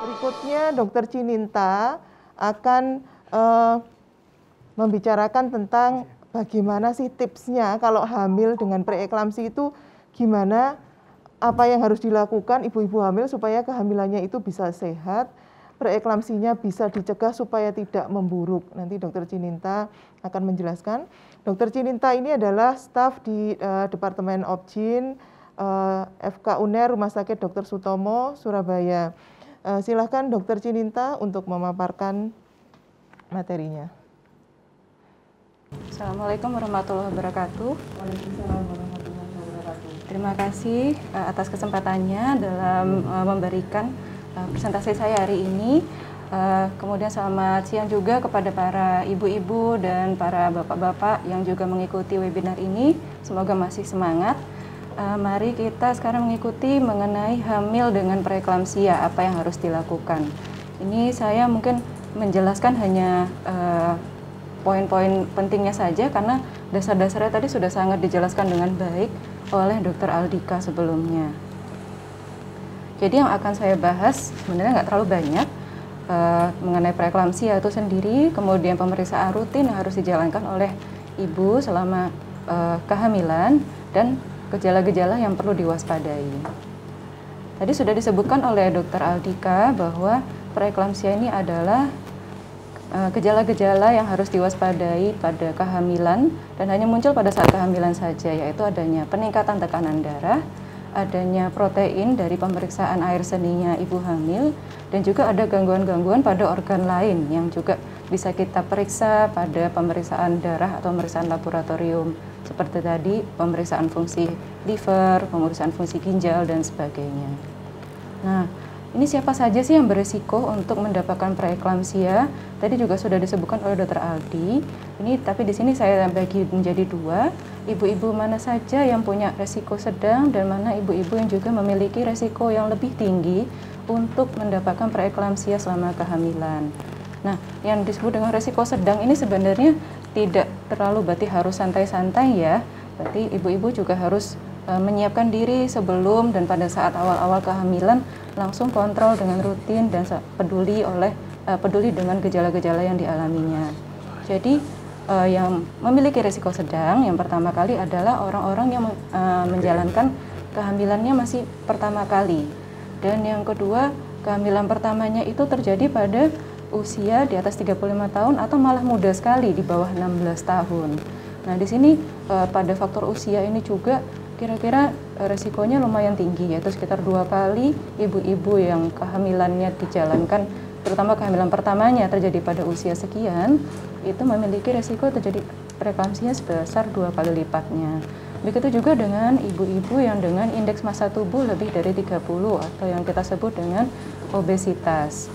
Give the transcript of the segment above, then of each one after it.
Berikutnya Dokter Cininta akan membicarakan tentang bagaimana sih tipsnya kalau hamil dengan preeklamsi itu gimana, apa yang harus dilakukan ibu-ibu hamil supaya kehamilannya itu bisa sehat, preeklamsinya bisa dicegah supaya tidak memburuk. Nanti Dokter Cininta akan menjelaskan. Dokter Cininta ini adalah staf di Departemen Obgyn FK UNER Rumah Sakit Dr. Sutomo, Surabaya. Silahkan Dokter Cininta untuk memaparkan materinya. Assalamualaikum warahmatullahi wabarakatuh. Waalaikumsalam warahmatullahi wabarakatuh. Terima kasih atas kesempatannya dalam memberikan presentasi saya hari ini. Kemudian selamat siang juga kepada para ibu-ibu dan para bapak-bapak yang juga mengikuti webinar ini. Semoga masih semangat. Mari kita sekarang mengikuti mengenai hamil dengan preeklamsia, apa yang harus dilakukan. Ini saya mungkin menjelaskan hanya poin-poin pentingnya saja karena dasar-dasarnya tadi sudah sangat dijelaskan dengan baik oleh Dr. Aldika sebelumnya. Jadi yang akan saya bahas sebenarnya nggak terlalu banyak mengenai preeklamsia itu sendiri, kemudian pemeriksaan rutin yang harus dijalankan oleh ibu selama kehamilan dan gejala-gejala yang perlu diwaspadai. Tadi sudah disebutkan oleh Dr. Aldika bahwa preeklamsia ini adalah gejala-gejala yang harus diwaspadai pada kehamilan dan hanya muncul pada saat kehamilan saja, yaitu adanya peningkatan tekanan darah, adanya protein dari pemeriksaan air seninya ibu hamil, dan juga ada gangguan-gangguan pada organ lain yang juga bisa kita periksa pada pemeriksaan darah atau pemeriksaan laboratorium seperti tadi pemeriksaan fungsi liver, pemeriksaan fungsi ginjal dan sebagainya. Nah, ini siapa saja sih yang berisiko untuk mendapatkan preeklamsia? Tadi juga sudah disebutkan oleh Dr. Aldi. Tapi di sini saya bagi menjadi dua. Ibu-ibu mana saja yang punya resiko sedang dan mana ibu-ibu yang juga memiliki resiko yang lebih tinggi untuk mendapatkan preeklamsia selama kehamilan. Nah, yang disebut dengan resiko sedang ini sebenarnya tidak terlalu berarti harus santai-santai ya. Berarti ibu-ibu juga harus menyiapkan diri sebelum dan pada saat awal-awal kehamilan langsung kontrol dengan rutin dan peduli dengan gejala-gejala yang dialaminya. Jadi yang memiliki risiko sedang yang pertama kali adalah orang-orang yang menjalankan kehamilannya masih pertama kali. Dan yang kedua, kehamilan pertamanya itu terjadi pada usia di atas 35 tahun atau malah muda sekali di bawah 16 tahun. Nah, di sini pada faktor usia ini juga kira-kira resikonya lumayan tinggi, yaitu sekitar 2 kali ibu-ibu yang kehamilannya dijalankan, terutama kehamilan pertamanya terjadi pada usia sekian, itu memiliki resiko terjadi preeklamsia sebesar 2 kali lipatnya. Begitu juga dengan ibu-ibu yang dengan indeks massa tubuh lebih dari 30 atau yang kita sebut dengan obesitas.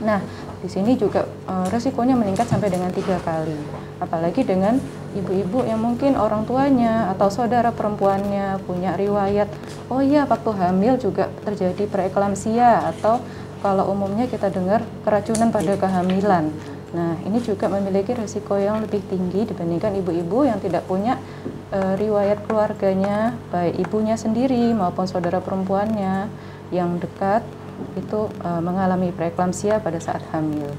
Nah, di sini juga resikonya meningkat sampai dengan 3 kali. Apalagi dengan ibu-ibu yang mungkin orang tuanya atau saudara perempuannya punya riwayat, oh iya waktu hamil juga terjadi preeklamsia, atau kalau umumnya kita dengar keracunan pada kehamilan. Nah, ini juga memiliki risiko yang lebih tinggi dibandingkan ibu-ibu yang tidak punya riwayat keluarganya, baik ibunya sendiri maupun saudara perempuannya yang dekat itu mengalami preeklamsia pada saat hamil.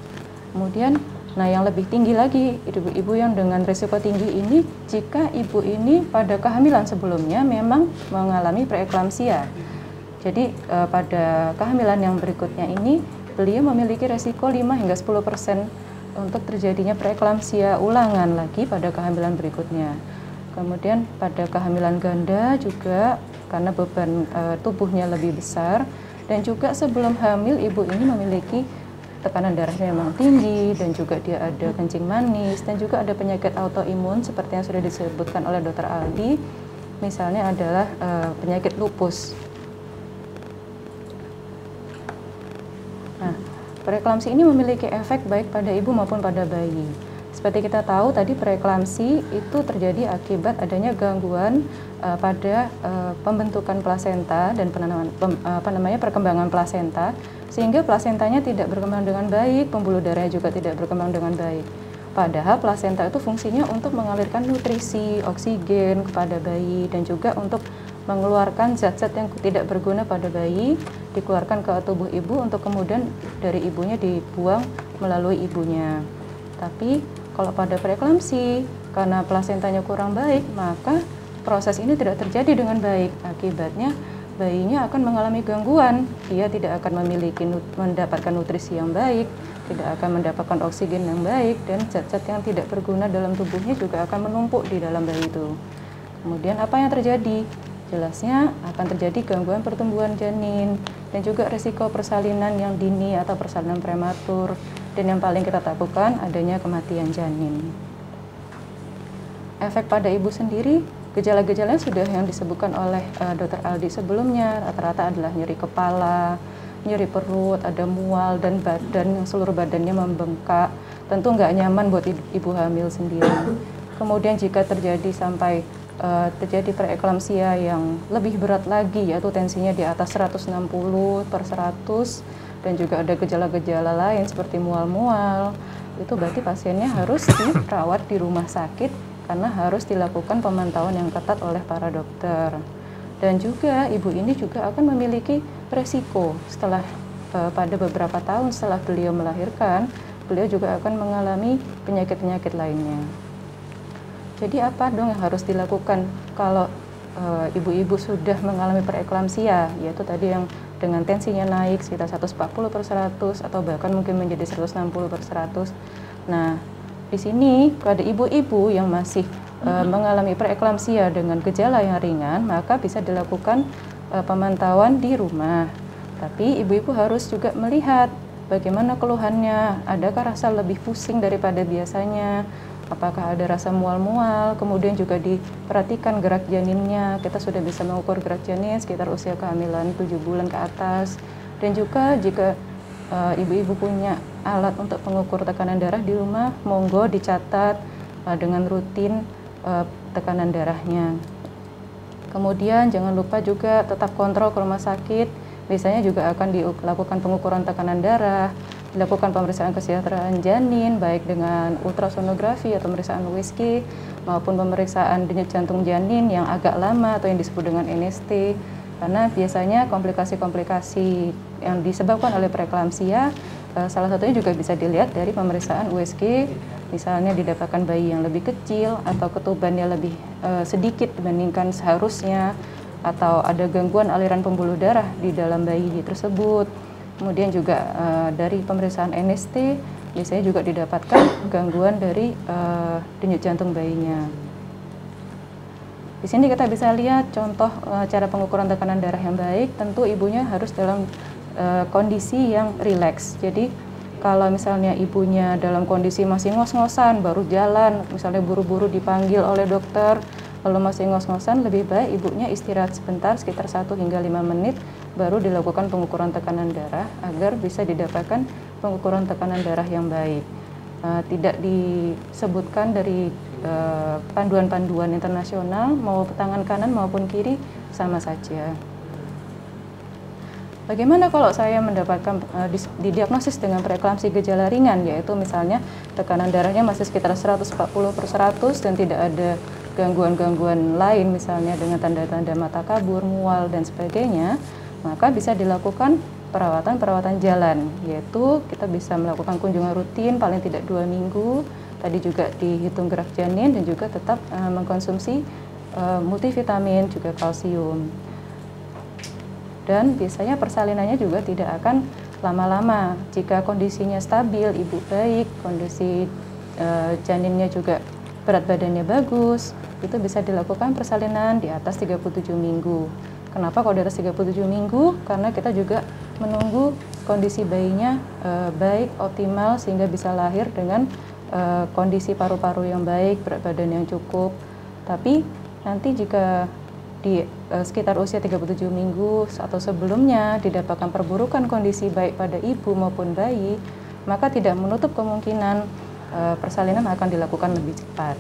Kemudian, nah yang lebih tinggi lagi, ibu-ibu yang dengan risiko tinggi ini, jika ibu ini pada kehamilan sebelumnya memang mengalami preeklamsia. Jadi pada kehamilan yang berikutnya ini, beliau memiliki risiko 5 hingga 10% untuk terjadinya preeklamsia ulangan lagi pada kehamilan berikutnya. Kemudian pada kehamilan ganda juga karena beban tubuhnya lebih besar, dan juga sebelum hamil ibu ini memiliki tekanan darahnya memang tinggi dan juga dia ada kencing manis dan juga ada penyakit autoimun seperti yang sudah disebutkan oleh Dr. Aldi, misalnya adalah penyakit lupus. Nah, preeklamsi ini memiliki efek baik pada ibu maupun pada bayi. Seperti kita tahu tadi preeklamsi itu terjadi akibat adanya gangguan pada pembentukan plasenta dan perkembangan plasenta, sehingga plasentanya tidak berkembang dengan baik, pembuluh darahnya juga tidak berkembang dengan baik. Padahal plasenta itu fungsinya untuk mengalirkan nutrisi, oksigen kepada bayi dan juga untuk mengeluarkan zat-zat yang tidak berguna pada bayi dikeluarkan ke tubuh ibu untuk kemudian dari ibunya dibuang melalui ibunya. Tapi kalau pada preeklamsi, karena plasentanya kurang baik, maka proses ini tidak terjadi dengan baik. Akibatnya bayinya akan mengalami gangguan. Dia tidak akan mendapatkan nutrisi yang baik, tidak akan mendapatkan oksigen yang baik, dan zat-zat yang tidak berguna dalam tubuhnya juga akan menumpuk di dalam bayi itu. Kemudian apa yang terjadi? Jelasnya akan terjadi gangguan pertumbuhan janin dan juga risiko persalinan yang dini atau persalinan prematur. Dan yang paling kita takutkan adanya kematian janin. Efek pada ibu sendiri, gejala-gejalanya sudah yang disebutkan oleh Dr. Aldi sebelumnya, rata-rata adalah nyeri kepala, nyeri perut, ada mual, dan badan yang seluruh badannya membengkak. Tentu nggak nyaman buat ibu hamil sendiri. Kemudian jika terjadi sampai terjadi preeklamsia yang lebih berat lagi, yaitu tensinya di atas 160/100, dan juga ada gejala-gejala lain seperti mual-mual, itu berarti pasiennya harus dirawat di rumah sakit karena harus dilakukan pemantauan yang ketat oleh para dokter. Dan juga ibu ini juga akan memiliki resiko setelah pada beberapa tahun setelah beliau melahirkan, beliau juga akan mengalami penyakit-penyakit lainnya. Jadi apa dong yang harus dilakukan kalau ibu-ibu sudah mengalami preeklamsia, yaitu tadi yang dengan tensinya naik sekitar 140/100 atau bahkan mungkin menjadi 160/100. Nah, di sini pada ibu-ibu yang masih mengalami preeklamsia dengan gejala yang ringan, maka bisa dilakukan pemantauan di rumah. Tapi ibu-ibu harus juga melihat bagaimana keluhannya, adakah rasa lebih pusing daripada biasanya, apakah ada rasa mual-mual, kemudian juga diperhatikan gerak janinnya. Kita sudah bisa mengukur gerak janin sekitar usia kehamilan 7 bulan ke atas. Dan juga jika ibu-ibu punya alat untuk mengukur tekanan darah di rumah, monggo dicatat dengan rutin tekanan darahnya. Kemudian jangan lupa juga tetap kontrol ke rumah sakit. Biasanya juga akan dilakukan pengukuran tekanan darah, dilakukan pemeriksaan kesejahteraan janin baik dengan ultrasonografi atau pemeriksaan USG maupun pemeriksaan denyut jantung janin yang agak lama atau yang disebut dengan NST, karena biasanya komplikasi-komplikasi yang disebabkan oleh preeklamsia salah satunya juga bisa dilihat dari pemeriksaan USG, misalnya didapatkan bayi yang lebih kecil atau ketubannya lebih sedikit dibandingkan seharusnya, atau ada gangguan aliran pembuluh darah di dalam bayi tersebut. Kemudian juga dari pemeriksaan NST biasanya juga didapatkan gangguan dari denyut jantung bayinya. Di sini kita bisa lihat contoh cara pengukuran tekanan darah yang baik. Tentu ibunya harus dalam kondisi yang rileks. Jadi kalau misalnya ibunya dalam kondisi masih ngos-ngosan, baru jalan, misalnya buru-buru dipanggil oleh dokter, kalau masih ngos-ngosan, lebih baik ibunya istirahat sebentar sekitar 1 hingga 5 menit baru dilakukan pengukuran tekanan darah agar bisa didapatkan pengukuran tekanan darah yang baik. Tidak disebutkan dari panduan-panduan internasional, mau tangan kanan maupun kiri sama saja. Bagaimana kalau saya mendapatkan didiagnosis dengan preeklamsi gejala ringan, yaitu misalnya tekanan darahnya masih sekitar 140/100 dan tidak ada gangguan-gangguan lain, misalnya dengan tanda-tanda mata kabur, mual, dan sebagainya, maka bisa dilakukan perawatan jalan, yaitu kita bisa melakukan kunjungan rutin paling tidak 2 minggu, tadi juga dihitung gerak janin dan juga tetap mengkonsumsi multivitamin, juga kalsium. Dan biasanya persalinannya juga tidak akan lama-lama. Jika kondisinya stabil, ibu baik, kondisi janinnya juga berat badannya bagus, itu bisa dilakukan persalinan di atas 37 minggu. Kenapa kalau di atas 37 minggu? Karena kita juga menunggu kondisi bayinya baik, optimal, sehingga bisa lahir dengan kondisi paru-paru yang baik, berat badan yang cukup. Tapi nanti jika di sekitar usia 37 minggu atau sebelumnya didapatkan perburukan kondisi baik pada ibu maupun bayi, maka tidak menutup kemungkinan persalinan akan dilakukan lebih cepat.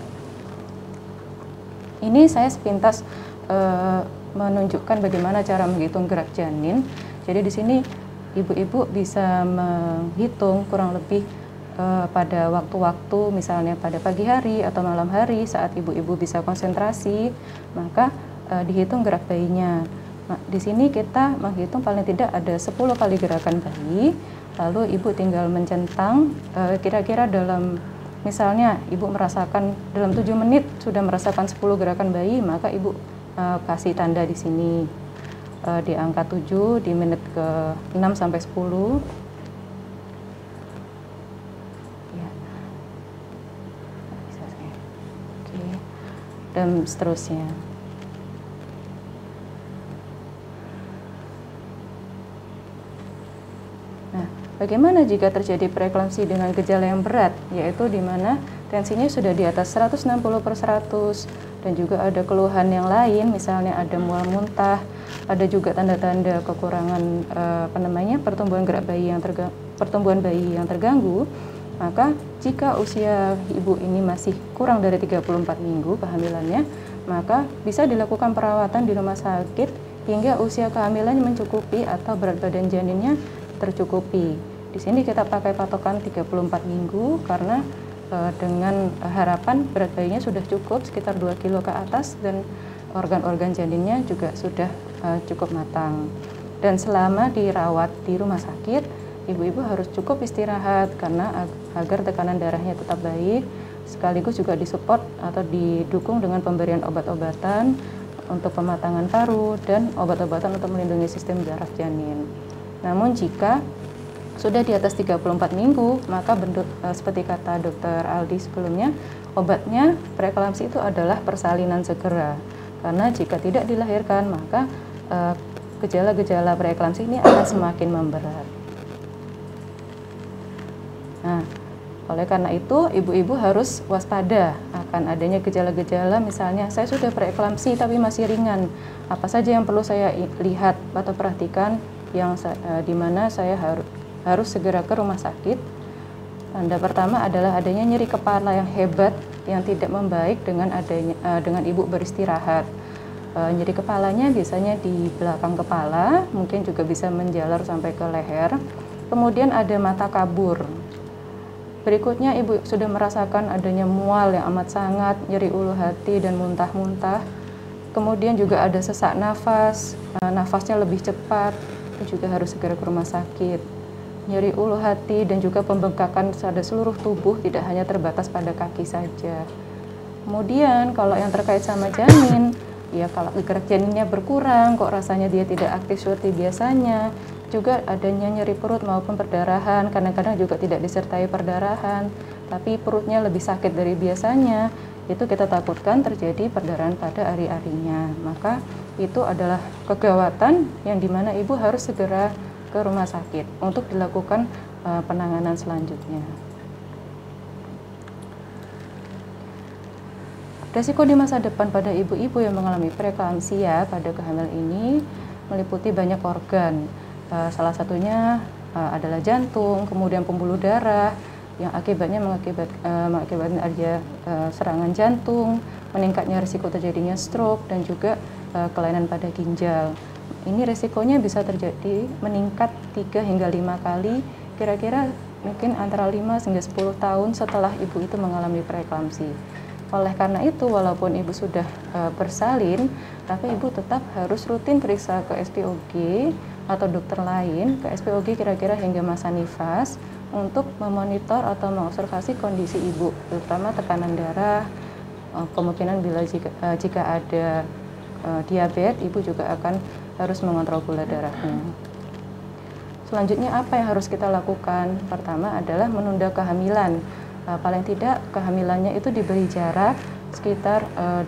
Ini saya sepintas menunjukkan bagaimana cara menghitung gerak janin. Jadi di sini ibu-ibu bisa menghitung kurang lebih pada waktu-waktu, misalnya pada pagi hari atau malam hari saat ibu-ibu bisa konsentrasi, maka dihitung gerak bayinya. Nah, di sini kita menghitung paling tidak ada 10 kali gerakan bayi, lalu ibu tinggal mencentang kira-kira dalam, misalnya ibu merasakan dalam 7 menit sudah merasakan 10 gerakan bayi, maka ibu kasih tanda di sini di angka 7 di menit ke 6 sampai 10. Ya. Oke. Dan seterusnya. Bagaimana jika terjadi preeklamsi dengan gejala yang berat, yaitu di mana tensinya sudah di atas 160/100 dan juga ada keluhan yang lain, misalnya ada mual muntah, ada juga tanda-tanda kekurangan pertumbuhan bayi yang terganggu, maka jika usia ibu ini masih kurang dari 34 minggu kehamilannya, maka bisa dilakukan perawatan di rumah sakit hingga usia kehamilannya mencukupi atau berat badan janinnya tercukupi. Di sini kita pakai patokan 34 minggu karena dengan harapan berat bayinya sudah cukup sekitar 2 kilo ke atas dan organ-organ janinnya juga sudah cukup matang. Dan selama dirawat di rumah sakit, ibu-ibu harus cukup istirahat karena agar tekanan darahnya tetap baik, sekaligus juga disupport atau didukung dengan pemberian obat-obatan untuk pematangan paru dan obat-obatan untuk melindungi sistem saraf janin. Namun jika sudah di atas 34 minggu, maka seperti kata Dr. Aldi sebelumnya, obatnya preeklamsi itu adalah persalinan segera. Karena jika tidak dilahirkan, maka gejala-gejala preeklamsi ini akan semakin memberat. Nah, oleh karena itu, ibu-ibu harus waspada akan adanya gejala-gejala, misalnya saya sudah preeklamsi tapi masih ringan. Apa saja yang perlu saya lihat atau perhatikan yang di mana saya harus segera ke rumah sakit. Tanda pertama adalah adanya nyeri kepala yang hebat yang tidak membaik dengan ibu beristirahat. Nyeri kepalanya biasanya di belakang kepala, mungkin juga bisa menjalar sampai ke leher. Kemudian ada mata kabur. Berikutnya ibu sudah merasakan adanya mual yang amat sangat, nyeri ulu hati dan muntah-muntah. Kemudian juga ada sesak nafas, nafasnya lebih cepat, juga harus segera ke rumah sakit. Nyeri ulu hati dan juga pembengkakan pada seluruh tubuh, tidak hanya terbatas pada kaki saja. Kemudian kalau yang terkait sama janin, ya kalau gerak janinnya berkurang, kok rasanya dia tidak aktif seperti biasanya, juga adanya nyeri perut maupun perdarahan, kadang-kadang juga tidak disertai perdarahan, tapi perutnya lebih sakit dari biasanya, itu kita takutkan terjadi perdarahan pada ari-arinya. Maka itu adalah kegawatan yang dimana ibu harus segera ke rumah sakit untuk dilakukan penanganan selanjutnya. Resiko di masa depan pada ibu-ibu yang mengalami preeklamsia pada kehamilan ini meliputi banyak organ. Salah satunya adalah jantung, kemudian pembuluh darah yang akibatnya mengakibatkan adanya serangan jantung, meningkatnya risiko terjadinya stroke dan juga kelainan pada ginjal. Ini resikonya bisa terjadi meningkat 3 hingga 5 kali, kira-kira mungkin antara 5 hingga 10 tahun setelah ibu itu mengalami preeklamsi. Oleh karena itu, walaupun ibu sudah bersalin, tapi ibu tetap harus rutin periksa ke SPOG atau dokter lain, ke SPOG kira-kira hingga masa nifas untuk memonitor atau mengobservasi kondisi ibu, terutama tekanan darah, kemungkinan jika ada diabetes, ibu juga akan harus mengontrol gula darahnya. Selanjutnya apa yang harus kita lakukan? Pertama adalah menunda kehamilan. Paling tidak kehamilannya itu diberi jarak sekitar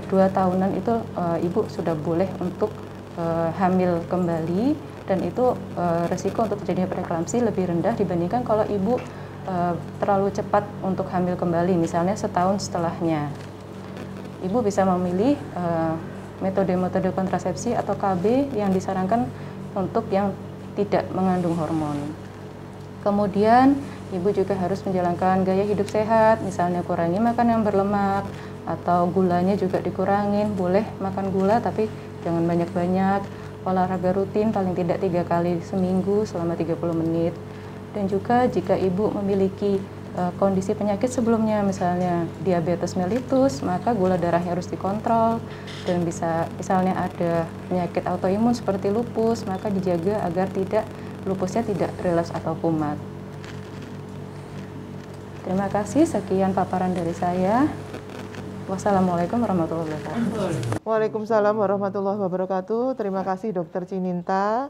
2 tahunan itu ibu sudah boleh untuk hamil kembali, dan itu resiko untuk terjadinya preeklamsi lebih rendah dibandingkan kalau ibu terlalu cepat untuk hamil kembali, misalnya setahun setelahnya. Ibu bisa memilih metode-metode kontrasepsi atau KB yang disarankan untuk yang tidak mengandung hormon. Kemudian ibu juga harus menjalankan gaya hidup sehat, misalnya kurangi makan yang berlemak atau gulanya juga dikurangin. Boleh makan gula tapi jangan banyak-banyak. Olahraga rutin paling tidak 3 kali seminggu selama 30 menit. Dan juga jika ibu memiliki kondisi penyakit sebelumnya, misalnya diabetes mellitus, maka gula darahnya harus dikontrol, dan misalnya ada penyakit autoimun seperti lupus, maka dijaga agar lupusnya tidak relapse atau kumat. Terima kasih, sekian paparan dari saya. Wassalamualaikum warahmatullahi wabarakatuh. Waalaikumsalam warahmatullahi wabarakatuh. Terima kasih Dokter Cininta.